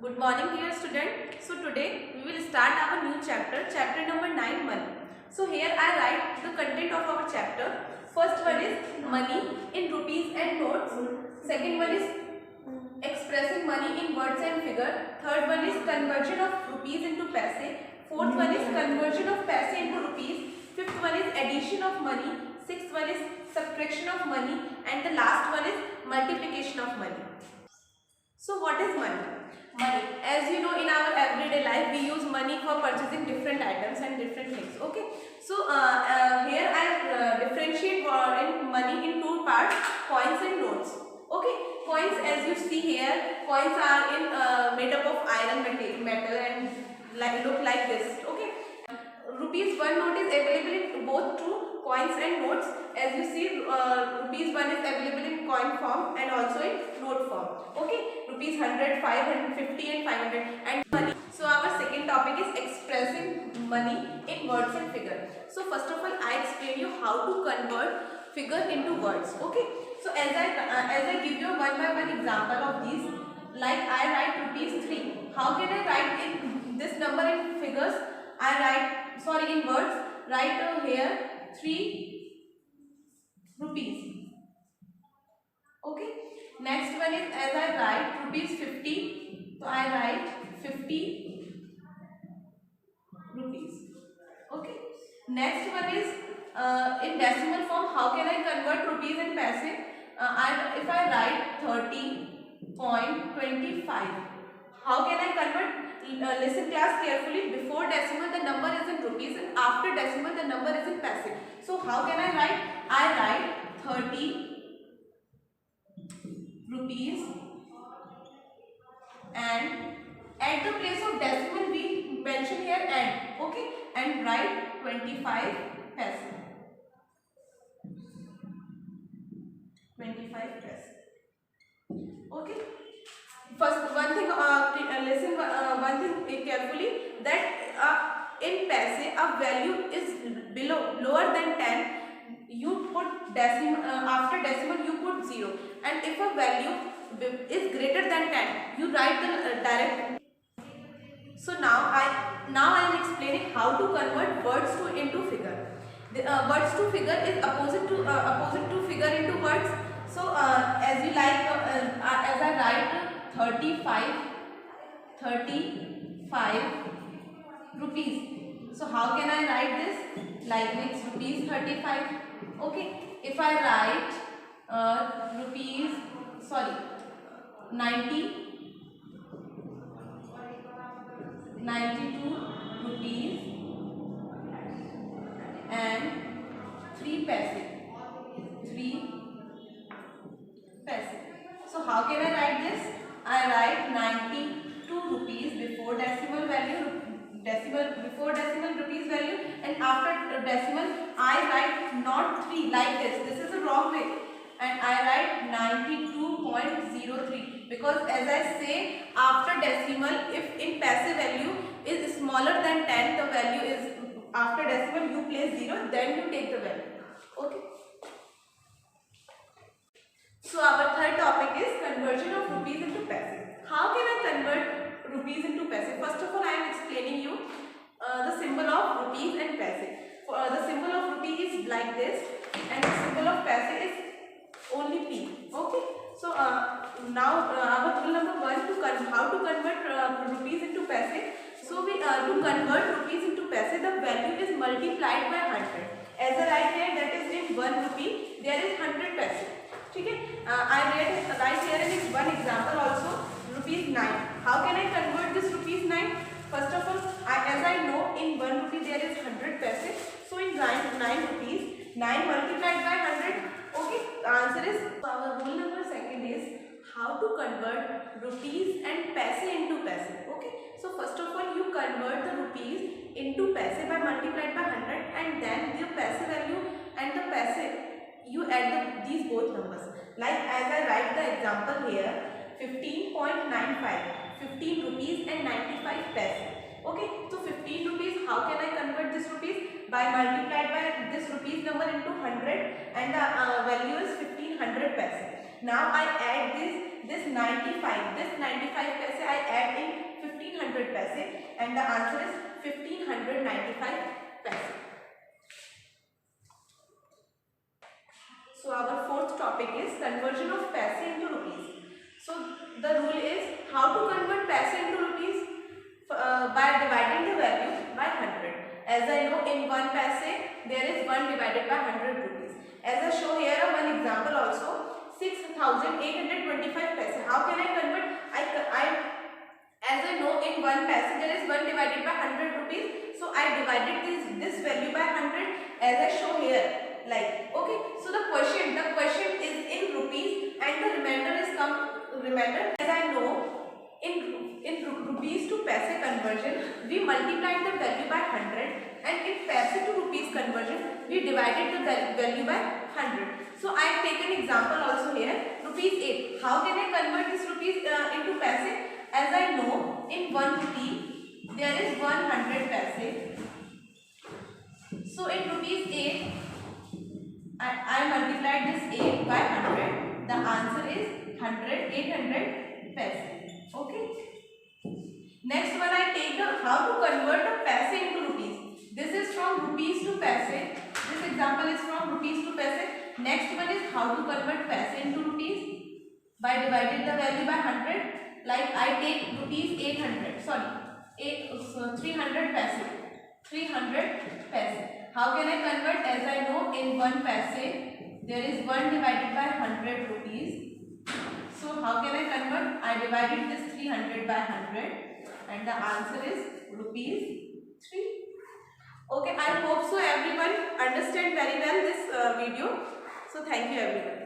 Good morning, dear student. So today we will start our new chapter, chapter number 9, money. So here I write the content of our chapter. First one is money in rupees and notes. Second one is expressing money in words and figure. Third one is conversion of rupees into paise. Fourth one is conversion of paise into rupees. Fifth one is addition of money. Sixth one is subtraction of money, and the last one is multiplication of money. So what is money? Money, as you know, in our everyday life we use money for purchasing different items and different things. Okay, so here I differentiate in money in two parts: coins and notes. Okay, coins, as you see here, coins are in made up of iron metal and look like this. Okay, rupees 1 note is available in both true coins and notes. As you see, rupees 1 is available in coin form and also in note form. Okay, rupees 100, 550 and 500 and money. So our second topic is expressing money in words and figure. So first of all, I explain you how to convert figure into words. Okay, so as I give you one by one example of these, like I write rupees 3. How can I write in this number in figures? I write, sorry, in words, write here 3 rupees. Okay, next one is, as I write rupees 50, so I write 50 rupees. Okay, next one is in decimal form. How can I convert rupees and paise? If I write 30.25, how can I convert? Listen class carefully. Before decimal the number is in rupees and after decimal the number is in paise. So how can I write? I write 30 rupees, and at the place of decimal we mention here and. Okay, and write 25 paise. 25 paise. Okay, first one thing, listen one thing carefully, that in paise a value is lower than 10, you put decimal, after decimal you put 0, and if a value is greater than 10 you write the direct. So now I am explaining how to convert words into figure. The words to figure is opposite to figure into words. So as you like, as I write 35 rupees. So how can I write this? Like next rupees 35. Okay, if I write rupees, sorry, 92 rupees and 3 paise. So how can I write this? I write 92 rupees before decimal value, before decimal rupees value, and after decimal I write not 3 like this. This is a wrong way, and I write 92.03, because as I say, after decimal, if in paise value is smaller than 10, the value is, after decimal you place 0, then you take the value. Okay, so our third topic is conversion of rupees into paise. How can I convert rupees into paise? First of all, I am explaining you the symbol of rupees and paise. The symbol of rupee is like this, and the symbol of paise is only P. Okay, so now our rule number 1, how to convert rupees into paise. So we to convert rupees into paise, the value is multiplied by 100. As I write here, that is in 1 rupee there is 100 paise. Okay, I write here in one example also, rupees 9. How can I convert this rupees 9? First of all, as I know, in 1 rupee there is 100 paise. So in 9 rupees, 9 multiplied by 100. Okay, the answer is, our rule number 2 is how to convert rupees and paise into paise. Okay, so first of all you convert the rupees into paise by multiplied by 100, and then the paise value and the paise you add these both numbers. Like as I write the example here, 15.95, 15 rupees and 95 paise. Okay, so 15 rupees, how can I convert this rupees? By multiplied by this rupees number into 100, and the value is 1500 paise. Now I add this 95 paise I add in 1500 paise, and the answer is 1595 paise. So our fourth topic is conversion of paise into rupees. So the rule is how to convert paise into rupees by dividing the value by 100. As I know, in 1 paise there is 1 divided by 100 rupees. As I show here one example also, 6825 paise. How can I convert? As I know, in 1 paise there is 1 divided by 100 rupees. So I divided this value by 100 as I show here. Like, okay, so the question is in rupees and the remainder is as I know, in rupees to paise conversion we multiplied the value by 100, and in paise to rupees conversion we divided the value by 100. So I have taken example also here, rupees 8. How can I convert this rupees into paise? As I know, in 1 rupee there is 100 paise. So in rupees 8 I multiplied this 8 by 100. The answer is 800 paise. Okay. Next one, I take the how to convert the paise into rupees. This is from rupees to paise. This example is from rupees to paise. Next one is how to convert paise into rupees by dividing the value by 100. Like I take rupees 300 paise. 300 paise. How can I convert? As I know, in 1 paise there is 1 divided by 100 rupees. So how can I convert? I divided this 300 by 100 and the answer is rupees 3. Okay, I hope so everyone understand very well this video. So thank you everyone.